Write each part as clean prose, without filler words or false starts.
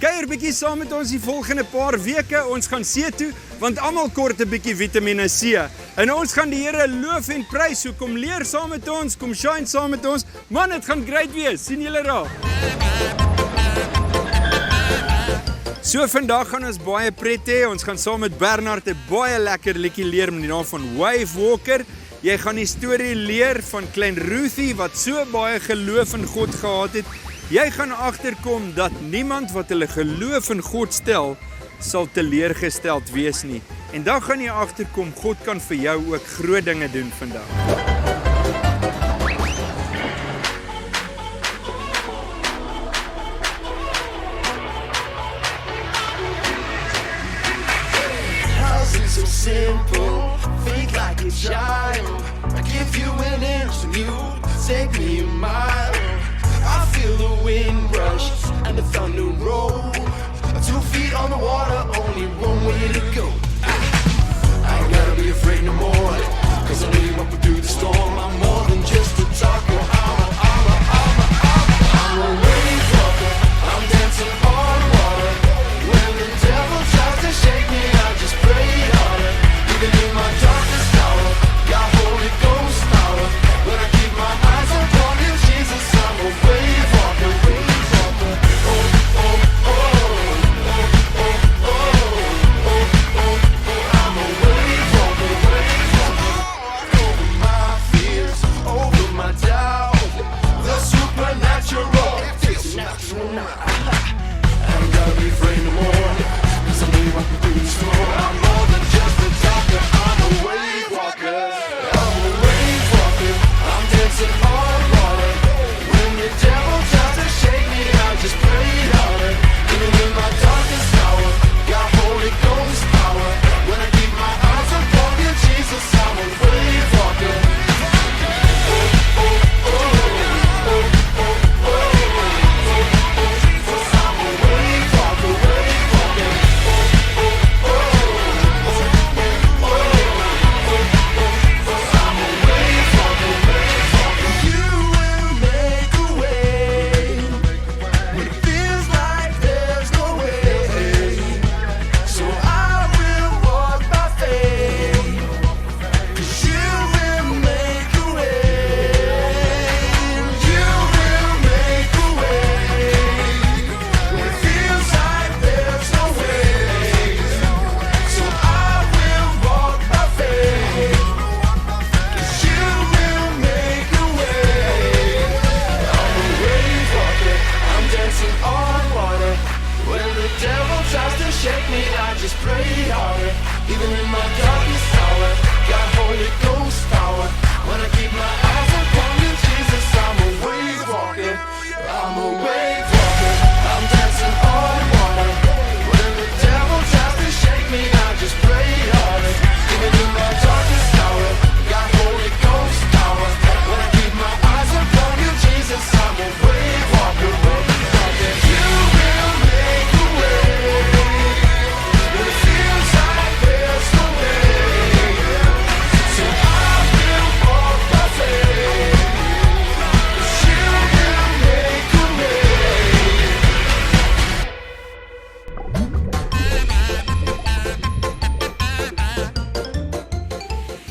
Kuier bietjie saam met ons die volgende paar weke. Ons gaan see toe, want almal kort 'n bietjie Vitamiene C. En ons gaan die Here loof en prys. So kom leer saam met ons, kom shine saam met ons. Man, dit gaan great wees. Sien julle daar. So vandag gaan ons baie pret hê. Ons gaan saam met Bernard 'n baie lekker liedjie leer met die naam van Wave Walker. Jy gaan die storie leer van klein Ruthie wat so baie geloof in God gehad het. Jy gaan agterkom dat niemand wat hulle geloof in God stel, sal teleurgesteld wees nie. En dan gaan jy agterkom, God kan vir jou ook groot dinge doen vandag. So simple, think like a child. I give you an inch and you take me a mile. I feel the wind rush and the thunder roll. 2 feet on the water, only one way to go. I ain't gotta be afraid no more, 'cause I know you walk me through the storm. I'm more than just a talker. I'm a wave walker. I'm dancing on water. When the devil tries to shake me, I just pray harder. Even in my darkest hour, got Holy Ghost power. When I keep my eyes upon you, Jesus, I'm a wave walker, wave walker. Oh, oh, oh, oh, oh, oh, oh, oh, oh, I'm a wave walker, wave walker. Over my fears, over my doubt, the supernatural. I ain't gotta be afraid no more, 'cause I know you walk me through the storm. I'm more than just a talker, I'm a wave walker. I'm a wave walker, I'm dancing on water. When the devil tries to shake me, I just pray harder. Even in my darkest hour, got Holy Ghost power. When I keep my eyes upon you, Jesus, I'm a wave walker. Oh, oh, oh, oh, oh, oh, oh.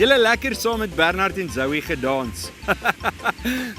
Julle lekker saam met Bernard en Zoe gedans.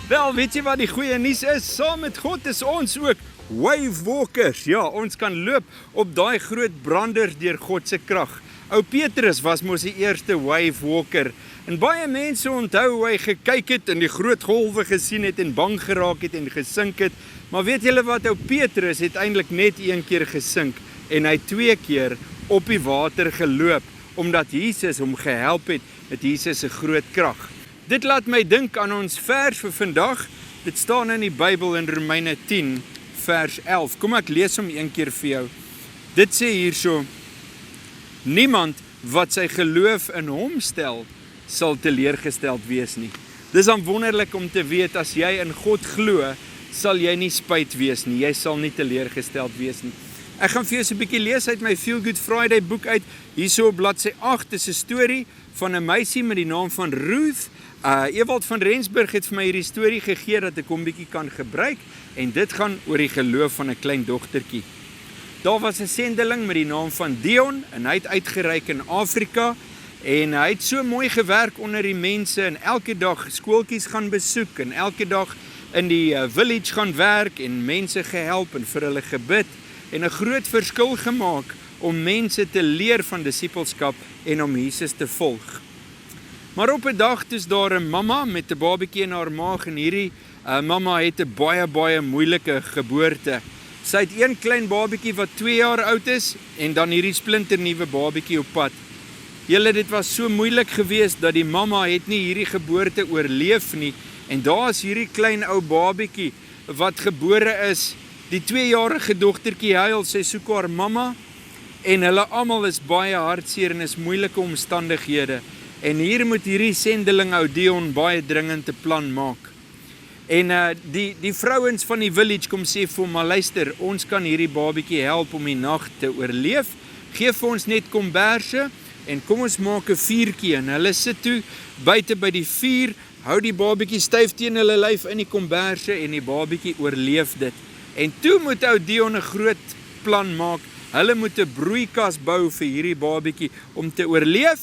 Wel, weet jy wat die goeie nuus is? Saam met God is ons ook wave walkers. Ja, ons kan loop op daai groot brander deur God se krag. Ou Petrus was mos die eerste wave walker. En baie mense onthou hoe hy gekyk het en die groot golwe gesien het en bang geraak het en gesink het. Maar weet julle wat? Ou Petrus het eintlik net 1 keer gesink en hy 2 keer op die water geloop, omdat Jesus hom gehelp het met Jesus se groot krag. Dit laat my dink aan ons vers vir vandag. Dit staan in die Bybel in Romeine 10 vers 11. Kom ek lees hom 1 keer vir jou. Dit sê hierso: niemand wat sy geloof in hom stel, sal teleurgesteld wees nie. Dis dan wonderlik om te weet, as jy in God glo, sal jy nie spyt wees nie. Jy sal nie teleurgesteld wees nie. Ek gaan vir jou so 'n bietjie lees uit my Feel Good Friday boek uit. Hierso op bladsy 8 is 'n storie van 'n meisie met die naam van Ruth. Ewald van Rensburg het vir my hierdie storie gegee dat ek hom bietjie kan gebruik, en dit gaan oor die geloof van 'n klein dogtertjie. Daar was 'n sendeling met die naam van Dion en hy het uitgereik in Afrika en hy het so mooi gewerk onder die mense en elke dag skooltjies gaan besoek en elke dag in die village gaan werk en mense gehelp en vir hulle gebid en 'n groot verskil gemaak om mense te leer van disippelskap en om Jesus te volg. Maar op 'n dag is daar 'n mamma met 'n babatjie in haar maag en hierdie mamma het 'n baie moeilike geboorte. Sy het een klein babatjie wat 2 jaar oud is en dan hierdie splinternuwe babatjie op pad. Julle, dit was so moeilik geweest dat die mamma het nie hierdie geboorte oorleef nie en daar is hierdie klein ou babatjie wat gebore is. Die 2-jarige dogtertjie huil, sy soek haar mamma en hulle almal is baie hartseer en is moeilike omstandighede. En hier moet hierdie sendeling ou Dion baie dringend 'n plan maak. En die vrouens van die village kom sê vir hom, maar luister, ons kan hierdie babatjie help om die nag te oorleef. Geef vir ons net komberse en kom ons maak 'n vuurtjie. En hulle sit toe buite by die vuur, hou die babatjie styf teen hulle lyf in die komberse en die babatjie oorleef dit. En toe moet ou Dion 'n groot plan maak. Hulle moet 'n broeikas bou vir hierdie babatjie om te oorleef.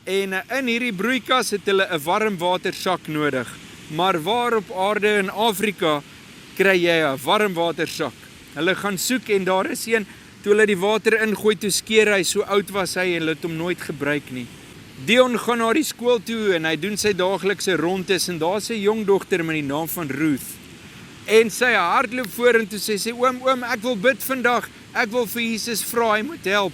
En in hierdie broeikas het hulle 'n warmwatersak nodig. Maar waar op aarde in Afrika kry jy 'n warmwatersak? Hulle gaan soek en daar is een, toe hulle die water ingooi, toe skeer hy, so oud was hy en hulle het hom nooit gebruik nie. Dion gaan na die skool toe en hy doen sy daaglikse rondes en daar's 'n jong dogter met die naam van Ruth. En sy hardloop vorentoe, sy sê, oom, ek wil bid vandag, ek wil vir Jesus vra, hy moet help.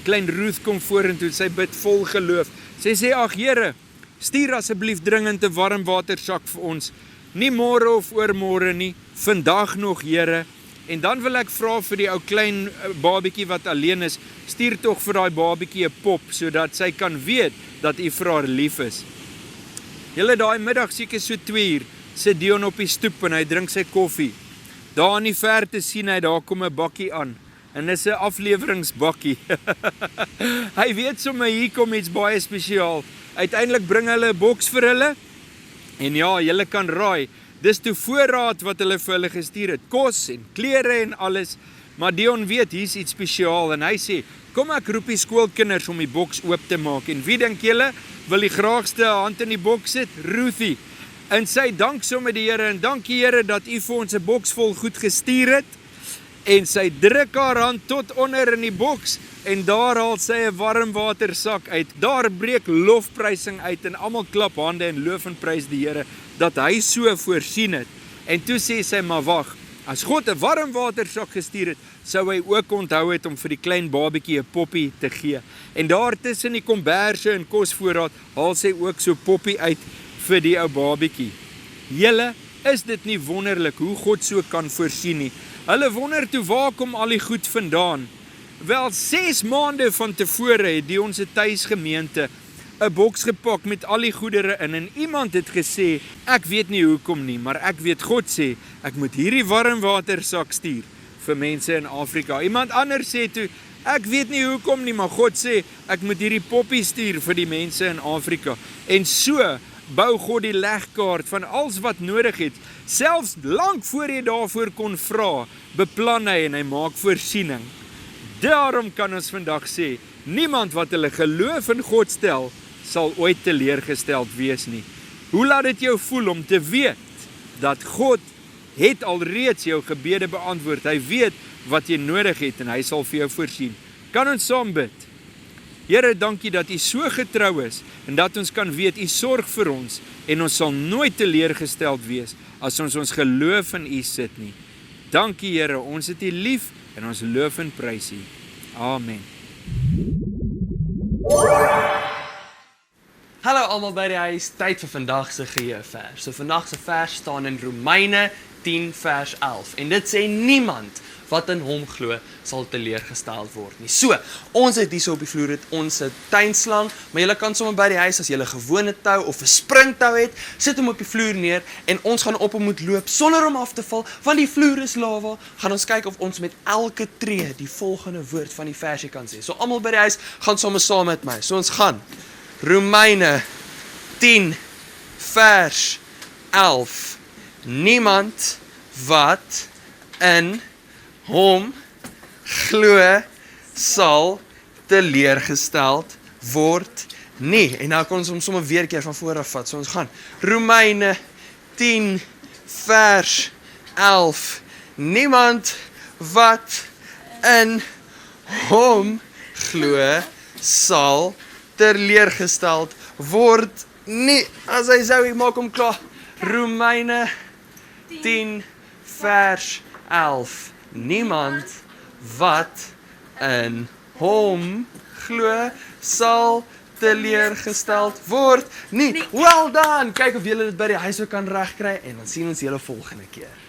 Klein Ruth kom vorentoe, sy bid vol geloof. Sy sê, ag Here, stuur asseblief dringend 'n warmwatersak vir ons. Nie môre of oormôre nie, vandag nog Here. En dan wil ek vra vir die ou klein babatjie wat alleen is, stuur tog vir daai babatjie 'n pop, sodat sy kan weet dat u vir haar lief is. Julle, daai middag seker so 2 uur, sit Dion op die stoep en hy drink sy koffie. Daar in die verte sien hy, daar kom 'n bakkie aan. En dis 'n afleweringsbakkie. Hy weet sommer hier kom iets baie spesiaal. Uiteindelik bring hulle 'n boks vir hulle. En ja, julle kan raai, dis toe voorraad wat hulle vir hulle gestuur het. Kos en klere en alles. Maar Dion weet, hier's iets spesiaal en hy sê, kom ek roep die skoolkinders om die boks oop te maak. En wie dink julle wil die graagste hand in die boks sit? Ruthie. En sy dank sommer die Here en dankie Here dat u vir ons 'n boks vol goed gestuur het. En sy druk haar hand tot onder in die boks en daar haal sy 'n warmwatersak uit. Daar breek lofprysing uit en almal klap hande en loof en prys die Here dat hy so voorsien het. En toe sê sy, maar wag, as God 'n warmwatersak gestuur het, sou hy ook onthou het om vir die klein babatjie 'n poppie te gee. En daar tussen die komberse en kosvoorraad haal sy ook so poppie uit vir die ou babatjie. Julle, is dit nie wonderlik hoe God so kan voorsien nie? Hulle wonder toe, waar kom al die goed vandaan? Wel, 6 maande van tevore het die ons tuisgemeente 'n boks gepak met al die goedere in en iemand het gesê, ek weet nie hoekom nie, maar ek weet God sê, ek moet hierdie warmwatersak stuur vir mense in Afrika. Iemand anders sê toe, ek weet nie hoekom nie, maar God sê, ek moet hierdie poppie stuur vir die mense in Afrika. En so bou God die legkaart van alles wat nodig het. Selfs lank voor jy daarvoor kon vra, beplan hy en hy maak voorsiening. Daarom kan ons vandag sê, niemand wat hulle geloof in God stel, sal ooit teleurgesteld wees nie. Hoe laat dit jou voel om te weet dat God het alreeds jou gebede beantwoord? Hy weet wat jy nodig het en hy sal vir jou voorsien. Kan ons saam bid? Here, dankie dat u so getrou is en dat ons kan weet u sorg vir ons en ons sal nooit teleurgesteld wees as ons geloof in u sit nie. Dankie Here, ons het u lief en ons loof en prys u. Amen. Hallo almal by die huis, tyd vir vandag se geheuvers. So vandag se vers staan in Romeine 10 vers 11 en dit sê niemand wat in hom glo sal teleurgestel word nie. So, ons het hierso op die vloer het ons 'n tuinslang, maar julle kan sommer by die huis as julle 'n gewone tou of 'n springtou het, sit hom op die vloer neer en ons gaan op hom moet loop sonder om af te val, want die vloer is lava. Gaan ons kyk of ons met elke tree die volgende woord van die versie kan sê. So almal by die huis gaan sommer saam met my. So ons gaan Romeine 10 vers 11. Niemand wat in hom glo sal teleurgesteld word nie. En nou kan ons hom sommer weer 'n keer van voor af vat. So ons gaan Romeine 10 vers 11. Niemand wat in hom glo sal teleurgesteld word nie. As hy sou, ek maak hom klaar. Romeine 10 vers 11. Niemand wat in hom glo sal teleurgesteld word nie. Well done! Kyk of julle dit by die huis ook kan regkry en dan sien ons julle volgende keer.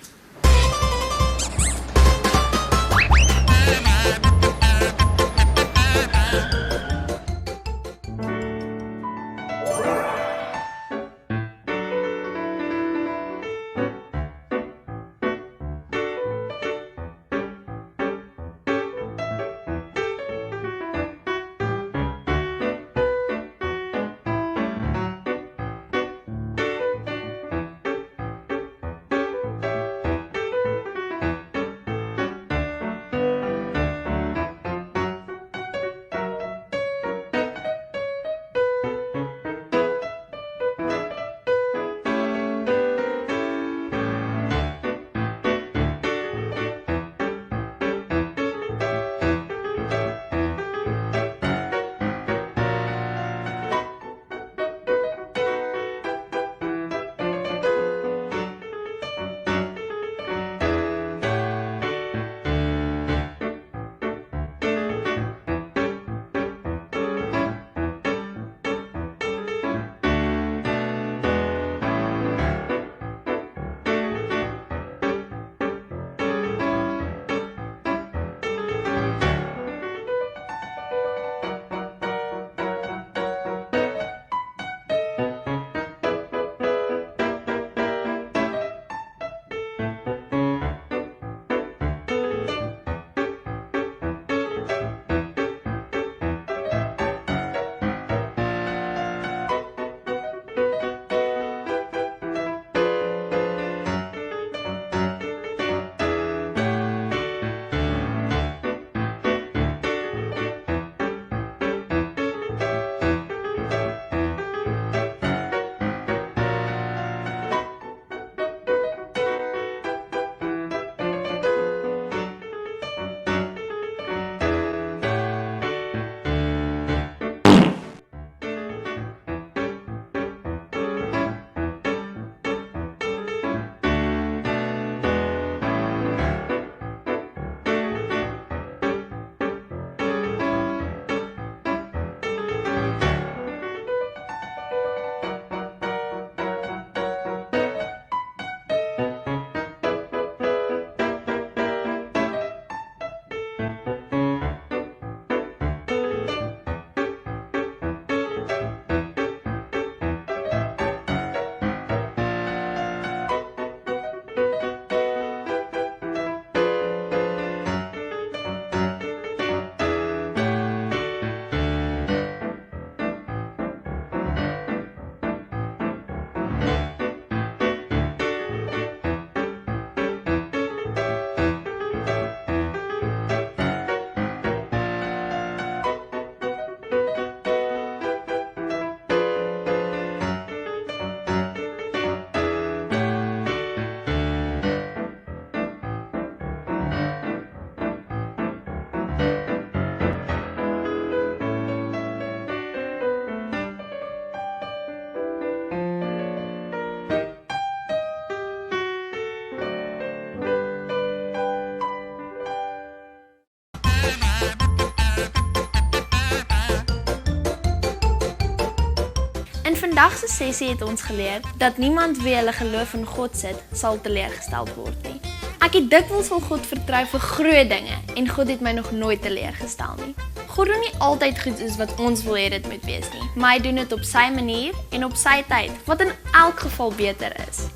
Vandag se sessie het ons geleer dat niemand wie hulle geloof in God sit, sal teleurgesteld word nie. Ek het dikwels op God vertrou vir groot dinge en God het my nog nooit teleurgestel nie. God doen nie altyd goed soos wat ons wil hê dit moet wees nie, maar hy doen dit op sy manier en op sy tyd, wat in elk geval beter is.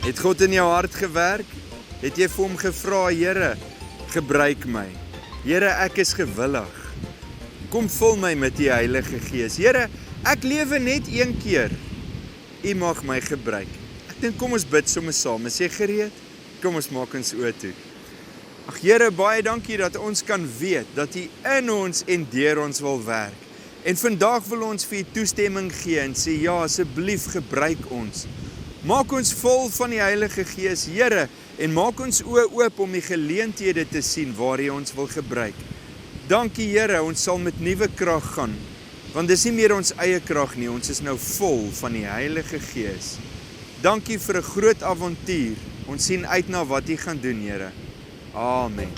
Het God in jou hart gewerk? Het jy vir hom gevra, Here, gebruik my. Here, ek is gewillig. Kom vul my met die Heilige Gees. Here, ek lewe net een keer. U mag my gebruik. Ek dink kom ons bid sommer saam. Is jy gereed? Kom ons maak ons oë toe. Ag Here, baie dankie dat ons kan weet dat U in ons en deur ons wil werk. En vandag wil ons vir U toestemming gee en sê ja, asseblief gebruik ons. Maak ons vol van die Heilige Gees, Here, en maak ons oë oop om die geleenthede te sien waar U ons wil gebruik. Dankie Here, ons sal met nuwe krag gaan, want dis nie meer ons eie krag nie, ons is nou vol van die Heilige Gees. Dankie vir 'n groot avontuur. Ons sien uit na wat U gaan doen, Here. Amen.